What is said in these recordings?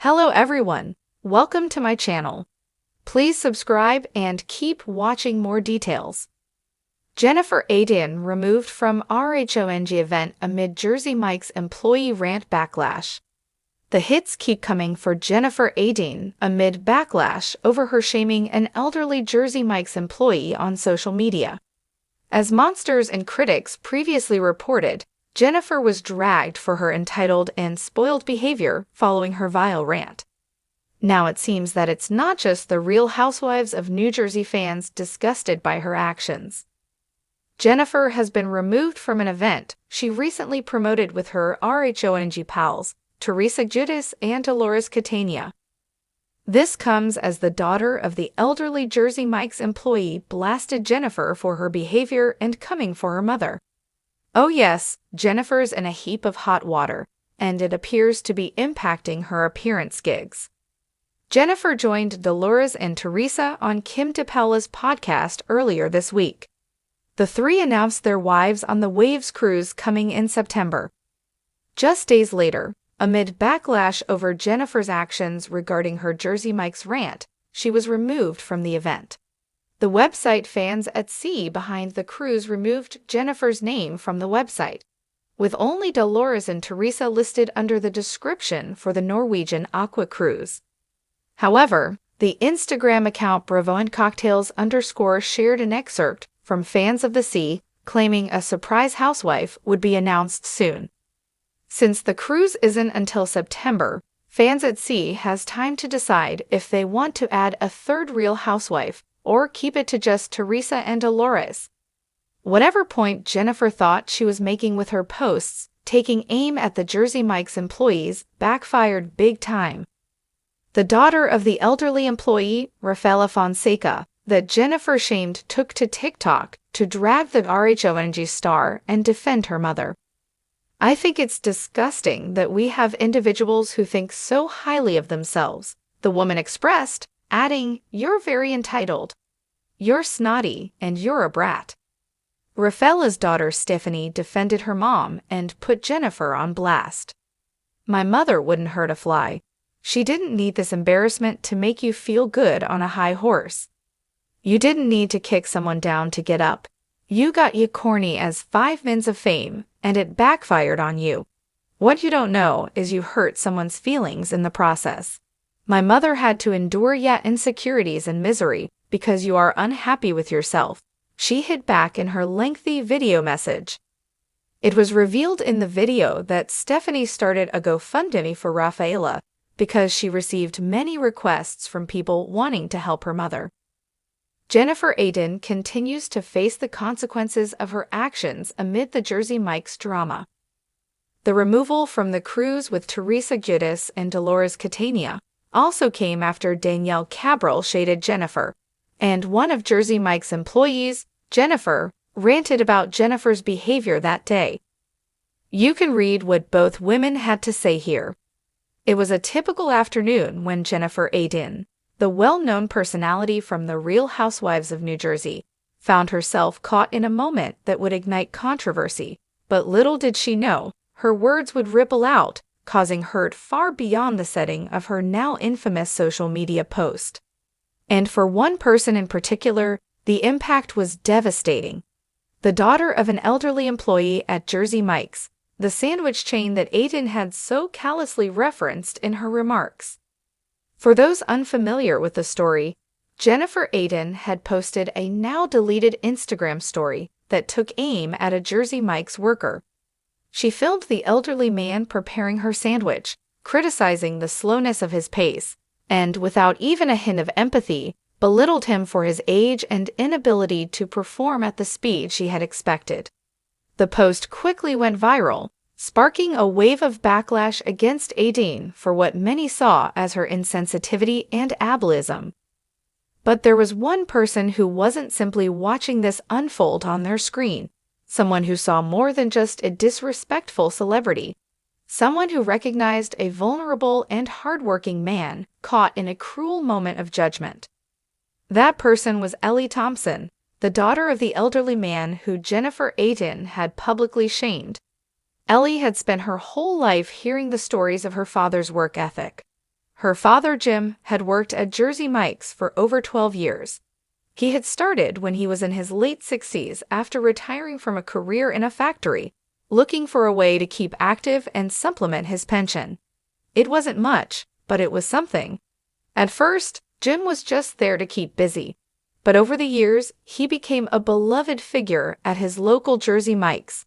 Hello everyone, welcome to my channel. Please subscribe and keep watching more details. Jennifer Aydin removed from RHONJ event amid Jersey Mike's employee rant backlash. The hits keep coming for Jennifer Aydin amid backlash over her shaming an elderly Jersey Mike's employee on social media. As Monsters and critics previously reported, Jennifer was dragged for her entitled and spoiled behavior following her vile rant. Now it seems that it's not just the Real Housewives of New Jersey fans disgusted by her actions. Jennifer has been removed from an event she recently promoted with her RHONJ pals, Teresa Giudice and Dolores Catania. This comes as the daughter of the elderly Jersey Mike's employee blasted Jennifer for her behavior and coming for her mother. Oh yes, Jennifer's in a heap of hot water, and it appears to be impacting her appearance gigs. Jennifer joined Dolores and Teresa on Kim DePaola's podcast earlier this week. The three announced their wives on the Waves cruise coming in September. Just days later, amid backlash over Jennifer's actions regarding her Jersey Mike's rant, she was removed from the event. The website Fans at Sea behind the cruise removed Jennifer's name from the website, with only Dolores and Teresa listed under the description for the Norwegian Aqua cruise. However, the Instagram account BravoandCocktails_ shared an excerpt from Fans of the Sea, claiming a surprise housewife would be announced soon. Since the cruise isn't until September, Fans at Sea has time to decide if they want to add a third real housewife or keep it to just Teresa and Dolores. Whatever point Jennifer thought she was making with her posts, taking aim at the Jersey Mike's employees backfired big time. The daughter of the elderly employee, Rafaela Fonseca, that Jennifer shamed took to TikTok to drag the RHONJ star and defend her mother. I think it's disgusting that we have individuals who think so highly of themselves, the woman expressed, adding, "You're very entitled. You're snotty and you're a brat." Rafaela's daughter Stephanie defended her mom and put Jennifer on blast. "My mother wouldn't hurt a fly. She didn't need this embarrassment to make you feel good on a high horse. You didn't need to kick someone down to get up. You got you corny as 5 minutes of fame, and it backfired on you. What you don't know is you hurt someone's feelings in the process. My mother had to endure yet insecurities and misery because you are unhappy with yourself," she hit back in her lengthy video message. It was revealed in the video that Stephanie started a GoFundMe for Rafaela because she received many requests from people wanting to help her mother. Jennifer Aydin continues to face the consequences of her actions amid the Jersey Mike's drama. The removal from the cruise with Teresa Giudice and Dolores Catania also came after Danielle Cabral shaded Jennifer, and one of Jersey Mike's employees, Jennifer, ranted about Jennifer's behavior that day. You can read what both women had to say here. It was a typical afternoon when Jennifer Aydin, the well-known personality from the Real Housewives of New Jersey, found herself caught in a moment that would ignite controversy, but little did she know, her words would ripple out, causing hurt far beyond the setting of her now infamous social media post. And for one person in particular, the impact was devastating. The daughter of an elderly employee at Jersey Mike's, the sandwich chain that Aydin had so callously referenced in her remarks. For those unfamiliar with the story, Jennifer Aydin had posted a now-deleted Instagram story that took aim at a Jersey Mike's worker. She filmed the elderly man preparing her sandwich, criticizing the slowness of his pace, and without even a hint of empathy, belittled him for his age and inability to perform at the speed she had expected. The post quickly went viral, sparking a wave of backlash against Aydin for what many saw as her insensitivity and ableism. But there was one person who wasn't simply watching this unfold on their screen, someone who saw more than just a disrespectful celebrity, someone who recognized a vulnerable and hardworking man caught in a cruel moment of judgment. That person was Ellie Thompson, the daughter of the elderly man who Jennifer Aydin had publicly shamed. Ellie had spent her whole life hearing the stories of her father's work ethic, Her father, Jim, had worked at Jersey Mike's for over 12 years. He had started when he was in his late 60s after retiring from a career in a factory, looking for a way to keep active and supplement his pension. It wasn't much, but it was something. At first, Jim was just there to keep busy. But over the years, he became a beloved figure at his local Jersey Mike's.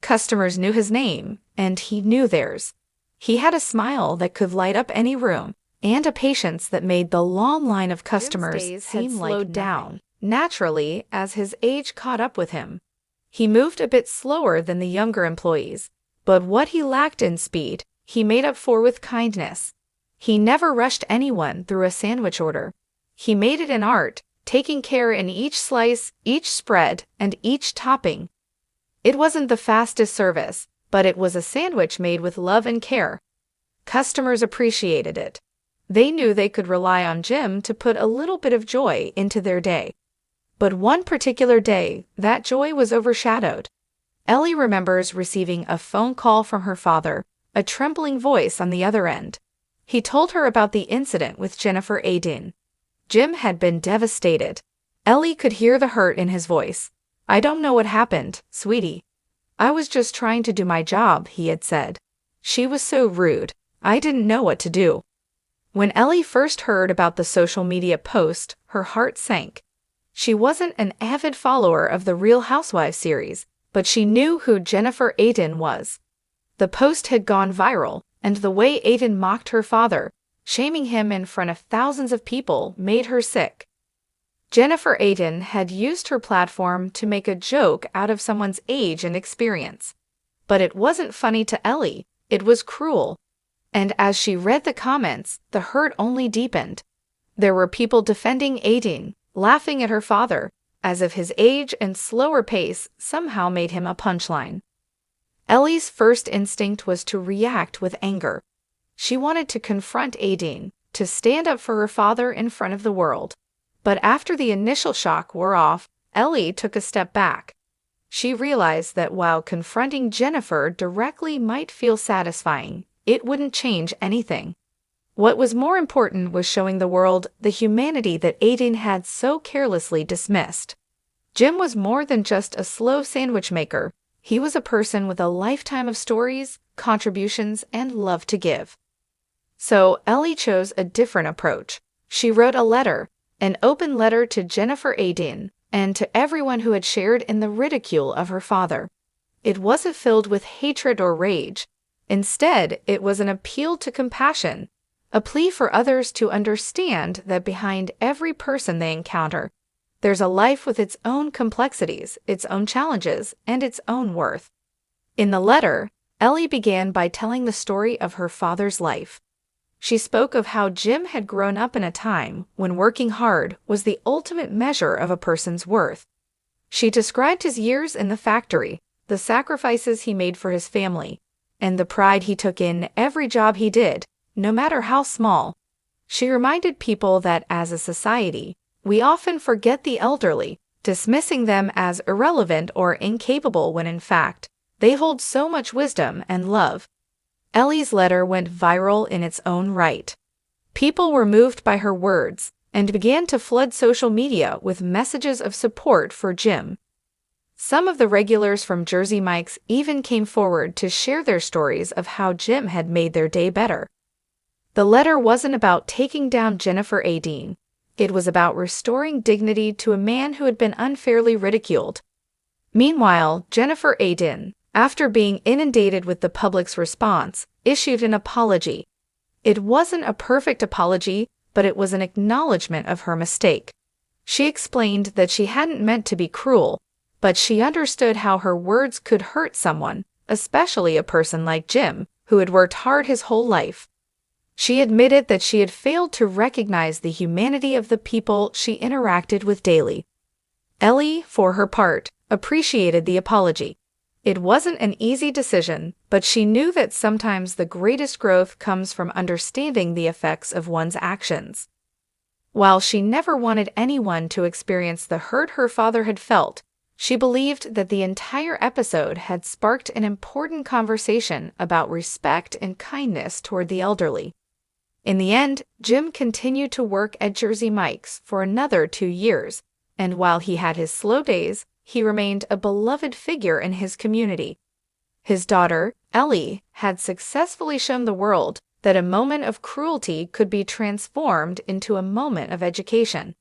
Customers knew his name, and he knew theirs. He had a smile that could light up any room, and a patience that made the long line of customers seem slowed down naturally as his age caught up with him. He moved a bit slower than the younger employees, but what he lacked in speed, he made up for with kindness. He never rushed anyone through a sandwich order. He made it an art, taking care in each slice, each spread, and each topping. It wasn't the fastest service, but it was a sandwich made with love and care. Customers appreciated it. They knew they could rely on Jim to put a little bit of joy into their day. But one particular day, that joy was overshadowed. Ellie remembers receiving a phone call from her father, a trembling voice on the other end. He told her about the incident with Jennifer Aydin. Jim had been devastated. Ellie could hear the hurt in his voice. "I don't know what happened, sweetie. I was just trying to do my job," he had said. "She was so rude. I didn't know what to do." When Ellie first heard about the social media post, her heart sank. She wasn't an avid follower of the Real Housewives series, but she knew who Jennifer Aydin was. The post had gone viral, and the way Aydin mocked her father, shaming him in front of thousands of people, made her sick. Jennifer Aydin had used her platform to make a joke out of someone's age and experience. But it wasn't funny to Ellie, it was cruel. And as she read the comments, the hurt only deepened. There were people defending Aydin, laughing at her father, as if his age and slower pace somehow made him a punchline. Ellie's first instinct was to react with anger. She wanted to confront Aydin, to stand up for her father in front of the world. But after the initial shock wore off, Ellie took a step back. She realized that while confronting Jennifer directly might feel satisfying, it wouldn't change anything. What was more important was showing the world the humanity that Aydin had so carelessly dismissed. Jim was more than just a slow sandwich maker. He was a person with a lifetime of stories, contributions, and love to give. So Ellie chose a different approach. She wrote a letter, an open letter to Jennifer Aydin, and to everyone who had shared in the ridicule of her father. It wasn't filled with hatred or rage. Instead, it was an appeal to compassion, a plea for others to understand that behind every person they encounter, there's a life with its own complexities, its own challenges, and its own worth. In the letter, Ellie began by telling the story of her father's life. She spoke of how Jim had grown up in a time when working hard was the ultimate measure of a person's worth. She described his years in the factory, the sacrifices he made for his family, and the pride he took in every job he did, no matter how small. She reminded people that as a society, we often forget the elderly, dismissing them as irrelevant or incapable when in fact, they hold so much wisdom and love. Ellie's letter went viral in its own right. People were moved by her words and began to flood social media with messages of support for Jim. Some of the regulars from Jersey Mike's even came forward to share their stories of how Jim had made their day better. The letter wasn't about taking down Jennifer Aydin. It was about restoring dignity to a man who had been unfairly ridiculed. Meanwhile, Jennifer Aydin, after being inundated with the public's response, issued an apology. It wasn't a perfect apology, but it was an acknowledgement of her mistake. She explained that she hadn't meant to be cruel, but she understood how her words could hurt someone, especially a person like Jim, who had worked hard his whole life. She admitted that she had failed to recognize the humanity of the people she interacted with daily. Ellie, for her part, appreciated the apology. It wasn't an easy decision, but she knew that sometimes the greatest growth comes from understanding the effects of one's actions. While she never wanted anyone to experience the hurt her father had felt, she believed that the entire episode had sparked an important conversation about respect and kindness toward the elderly. In the end, Jim continued to work at Jersey Mike's for another 2 years, and while he had his slow days, he remained a beloved figure in his community. His daughter, Ellie, had successfully shown the world that a moment of cruelty could be transformed into a moment of education.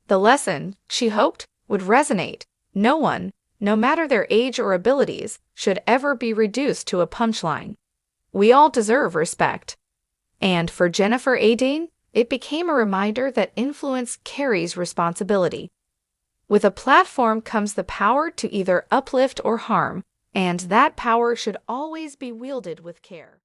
The lesson, she hoped, would resonate. No one, no matter their age or abilities, should ever be reduced to a punchline. We all deserve respect. And for Jennifer Aydin, it became a reminder that influence carries responsibility. With a platform comes the power to either uplift or harm, and that power should always be wielded with care.